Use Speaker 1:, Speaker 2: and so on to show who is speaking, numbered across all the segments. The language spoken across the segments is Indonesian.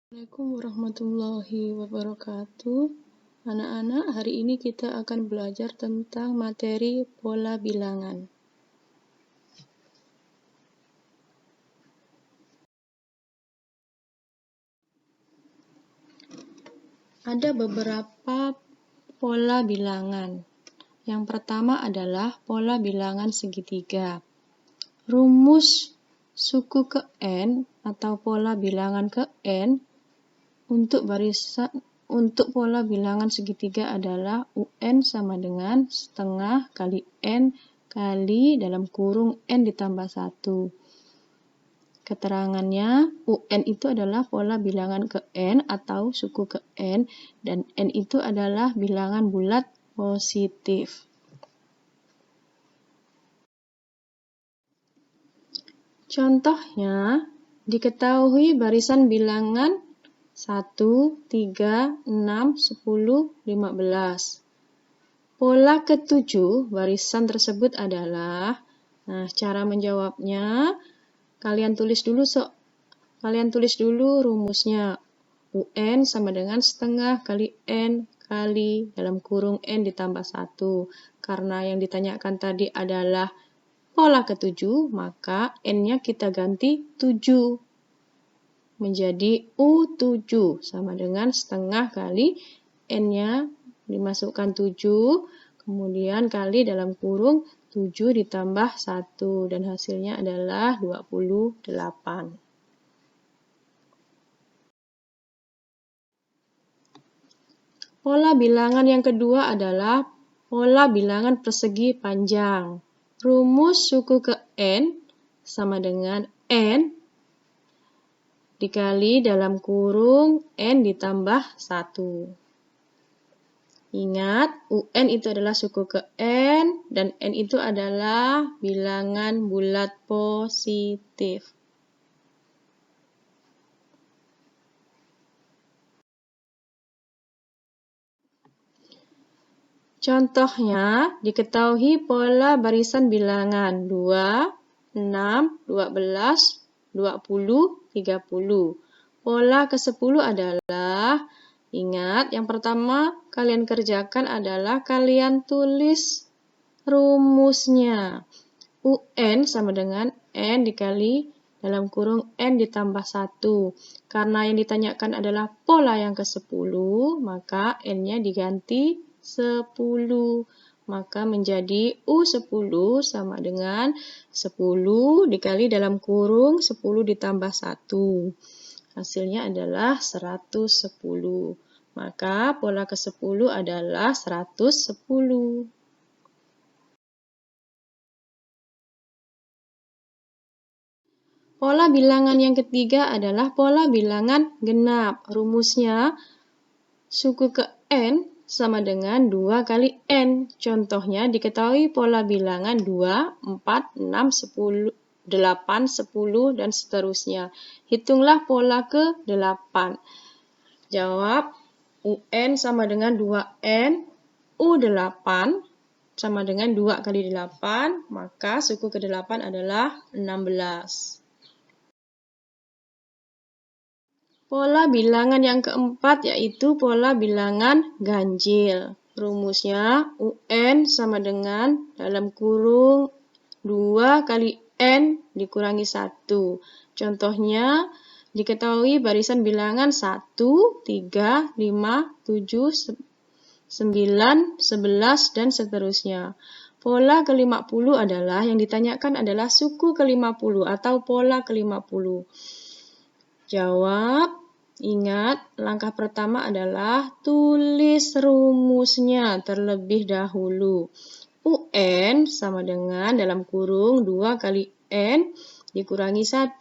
Speaker 1: Assalamualaikum warahmatullahi wabarakatuh. Anak-anak, hari ini kita akan belajar tentang materi pola bilangan. Ada beberapa pola bilangan. Yang pertama adalah pola bilangan segitiga. Rumus suku ke N atau pola bilangan ke N untuk pola bilangan segitiga adalah UN sama dengan setengah kali N kali dalam kurung N ditambah 1. Keterangannya, UN itu adalah pola bilangan ke N atau suku ke N, dan N itu adalah bilangan bulat positif. Contohnya, diketahui barisan bilangan 1, 3, 6, 10, 15. Pola ke-7 barisan tersebut adalah, cara menjawabnya, kalian tulis dulu rumusnya. UN sama dengan setengah kali N kali dalam kurung N ditambah 1. Karena yang ditanyakan tadi adalah pola ke-7, maka N-nya kita ganti 7. Menjadi U7 sama dengan setengah kali N-nya dimasukkan 7, kemudian kali dalam kurung 7 ditambah 1, dan hasilnya adalah 28. Pola bilangan yang kedua adalah pola bilangan persegi panjang. Rumus suku ke N sama dengan N dikali dalam kurung N ditambah 1. Ingat, UN itu adalah suku ke N, dan N itu adalah bilangan bulat positif. Contohnya, diketahui pola barisan bilangan 2, 6, 12, 20, 30. Pola ke-10 adalah, ingat, yang pertama kalian kerjakan adalah kalian tulis rumusnya. UN sama dengan N dikali dalam kurung N ditambah 1. Karena yang ditanyakan adalah pola yang ke-10, maka N-nya diganti 10. Maka menjadi U10 sama dengan 10 dikali dalam kurung 10 ditambah 1. Hasilnya adalah 110. Maka pola ke-10 adalah 110. Pola bilangan yang ketiga adalah pola bilangan genap. Rumusnya suku ke N sama dengan 2 kali N. Contohnya diketahui pola bilangan 2, 4, 6, 10, 8, 10, dan seterusnya. Hitunglah pola ke-8. Jawab, UN sama dengan 2N, U8 sama dengan 2 kali 8, maka suku ke-8 adalah 16. Pola bilangan yang keempat yaitu pola bilangan ganjil. Rumusnya UN sama dengan dalam kurung 2 kali N dikurangi 1. Contohnya, diketahui barisan bilangan 1, 3, 5, 7, 9, 11, dan seterusnya. Pola ke-50 adalah, yang ditanyakan adalah suku ke-50 atau pola ke-50. Jawab, ingat, langkah pertama adalah tulis rumusnya terlebih dahulu. UN sama dengan dalam kurung 2 kali N dikurangi 1.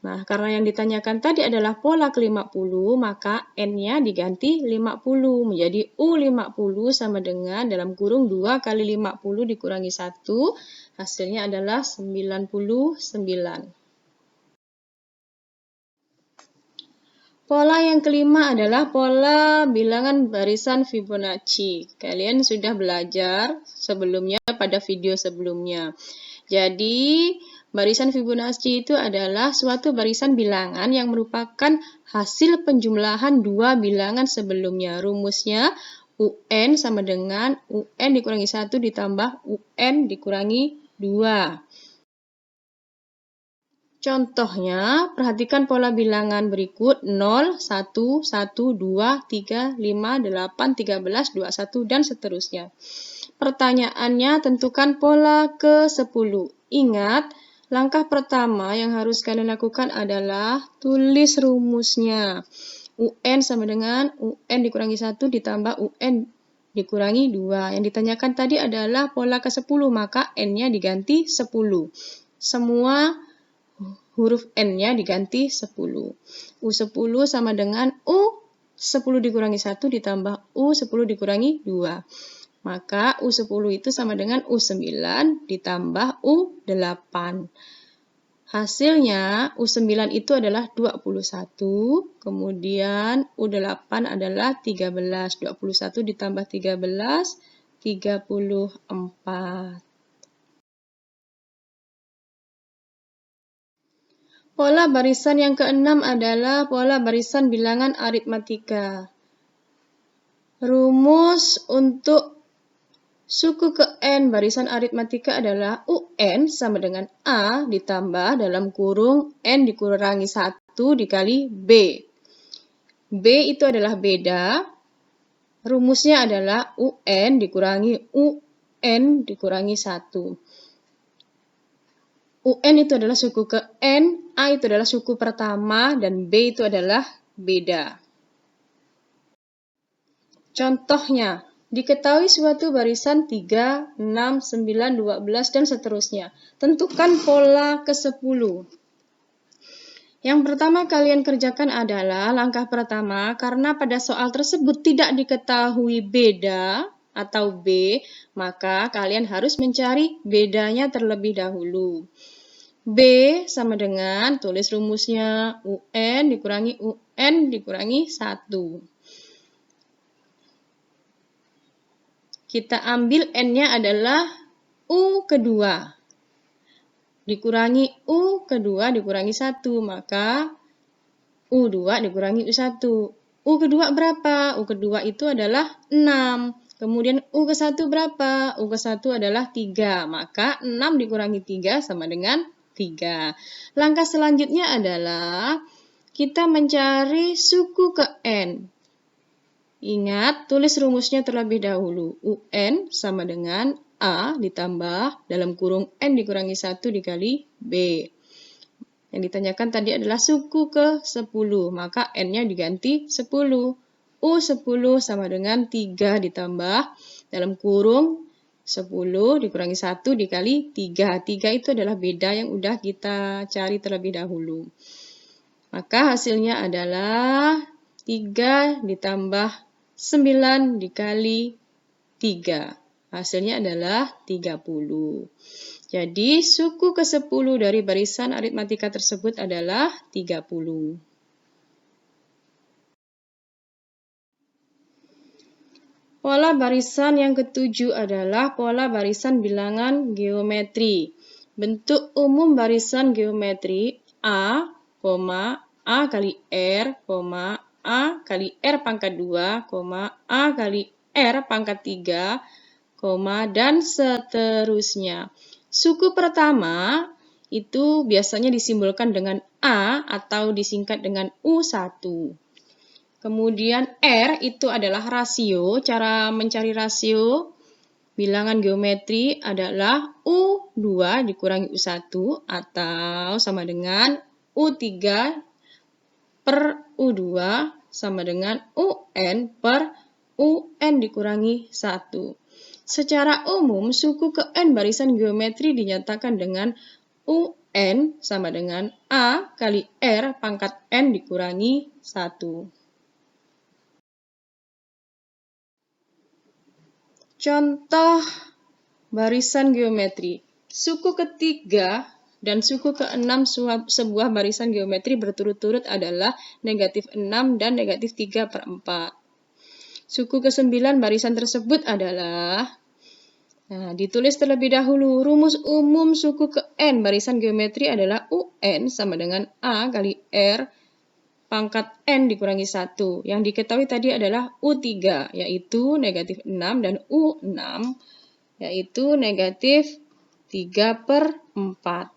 Speaker 1: Nah, karena yang ditanyakan tadi adalah pola ke-50, maka N-nya diganti 50 menjadi U50 sama dengan dalam kurung 2 kali 50 dikurangi 1, hasilnya adalah 99. Pola yang kelima adalah pola bilangan barisan Fibonacci. Kalian sudah belajar sebelumnya pada video sebelumnya. Jadi, barisan Fibonacci itu adalah suatu barisan bilangan yang merupakan hasil penjumlahan dua bilangan sebelumnya. Rumusnya UN sama dengan UN dikurangi 1 ditambah UN dikurangi 2. Contohnya, perhatikan pola bilangan berikut 0, 1, 1, 2, 3, 5, 8, 13, 21, dan seterusnya. Pertanyaannya, tentukan pola ke-10. Ingat, langkah pertama yang harus kalian lakukan adalah tulis rumusnya. UN sama dengan UN dikurangi 1 ditambah UN dikurangi 2. Yang ditanyakan tadi adalah pola ke-10, maka N-nya diganti 10. Semua huruf N-nya diganti 10. U10 sama dengan U10 dikurangi 1 ditambah U10 dikurangi 2. Maka U10 itu sama dengan U9 ditambah U8. Hasilnya U9 itu adalah 21, kemudian U8 adalah 13. 21 ditambah 13, 34. Pola barisan yang keenam adalah pola barisan bilangan aritmatika. Rumus untuk suku ke N barisan aritmatika adalah UN sama dengan A ditambah dalam kurung N dikurangi 1 dikali B. B itu adalah beda. Rumusnya adalah UN dikurangi UN dikurangi 1. UN itu adalah suku ke N, A itu adalah suku pertama, dan B itu adalah beda. Contohnya, diketahui suatu barisan 3, 6, 9, 12, dan seterusnya. Tentukan pola ke-10. Yang pertama kalian kerjakan adalah langkah pertama, karena pada soal tersebut tidak diketahui beda atau B, maka kalian harus mencari bedanya terlebih dahulu. B sama dengan, tulis rumusnya, UN dikurangi UN dikurangi 1. Kita ambil N-nya adalah U kedua. Dikurangi U kedua dikurangi 1, maka U2 dikurangi U1. U kedua berapa? U kedua itu adalah 6. Kemudian U ke 1 berapa? U ke 1 adalah 3. Maka 6 dikurangi 3 sama dengan 3. Langkah selanjutnya adalah kita mencari suku ke N. Ingat, tulis rumusnya terlebih dahulu. UN sama dengan A ditambah dalam kurung N dikurangi 1 dikali B. Yang ditanyakan tadi adalah suku ke 10, maka N-nya diganti 10. U10 sama dengan 3 ditambah dalam kurung 10 dikurangi 1 dikali 3. 3 itu adalah beda yang udah kita cari terlebih dahulu. Maka hasilnya adalah 3 ditambah 9 dikali 3. Hasilnya adalah 30. Jadi suku ke-10 dari barisan aritmatika tersebut adalah 30. Pola barisan yang ketujuh adalah pola barisan bilangan geometri. Bentuk umum barisan geometri A, A kali R, A kali R pangkat 2, A kali R pangkat 3, dan seterusnya. Suku pertama itu biasanya disimbolkan dengan A atau disingkat dengan U1. Kemudian R itu adalah rasio. Cara mencari rasio bilangan geometri adalah U2 dikurangi U1 atau sama dengan U3 per U2 sama dengan UN per UN dikurangi 1. Secara umum, suku ke N barisan geometri dinyatakan dengan UN sama dengan A kali R pangkat N dikurangi 1. Contoh barisan geometri. Suku ketiga Dan suku ke-6 sebuah barisan geometri berturut-turut adalah negatif 6 dan negatif 3/4. Suku ke-9 barisan tersebut adalah, ditulis terlebih dahulu, rumus umum suku ke-n barisan geometri adalah UN sama dengan A kali R pangkat N dikurangi 1. Yang diketahui tadi adalah U3, yaitu negatif 6, dan U6, yaitu negatif 3/4.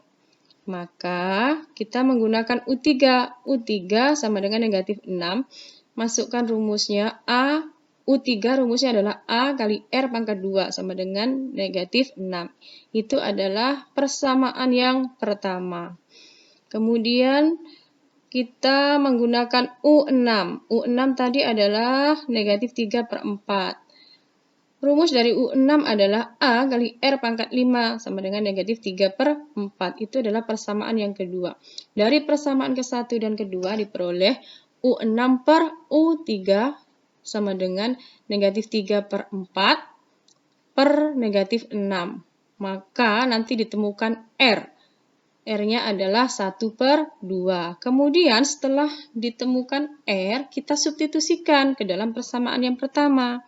Speaker 1: Maka kita menggunakan U3. U3 sama dengan negatif 6. Masukkan rumusnya A. U3 rumusnya adalah A kali R pangkat 2 sama dengan negatif 6. Itu adalah persamaan yang pertama. Kemudian kita menggunakan U6. U6 tadi adalah negatif 3/4. Rumus dari U6 adalah A kali R pangkat 5 sama dengan negatif 3/4. Itu adalah persamaan yang kedua. Dari persamaan ke-1 dan kedua diperoleh U6 per U3 sama dengan negatif 3/4 per negatif 6. Maka nanti ditemukan R. R-nya adalah 1/2. Kemudian setelah ditemukan R, kita substitusikan ke dalam persamaan yang pertama.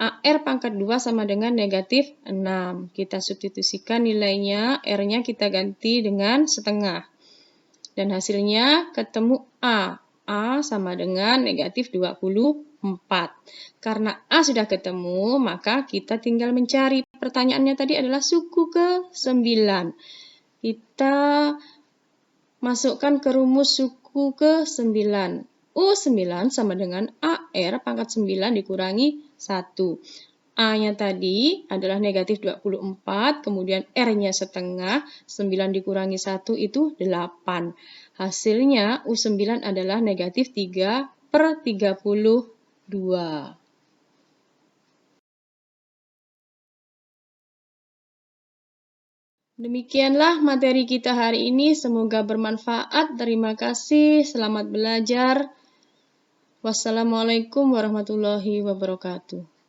Speaker 1: AR pangkat 2 sama dengan negatif 6. Kita substitusikan nilainya, R-nya kita ganti dengan setengah. Dan hasilnya ketemu A. A sama dengan negatif 24. Karena A sudah ketemu, maka kita tinggal mencari. Pertanyaannya tadi adalah suku ke-9. Kita masukkan ke rumus suku ke-9. U9 sama dengan AR pangkat 9 dikurangi 1. A-nya tadi adalah negatif 24, kemudian R-nya setengah, 9 dikurangi 1 itu 8. Hasilnya U9 adalah negatif 3/32. Demikianlah materi kita hari ini, semoga bermanfaat. Terima kasih, selamat belajar. Wassalamualaikum warahmatullahi wabarakatuh.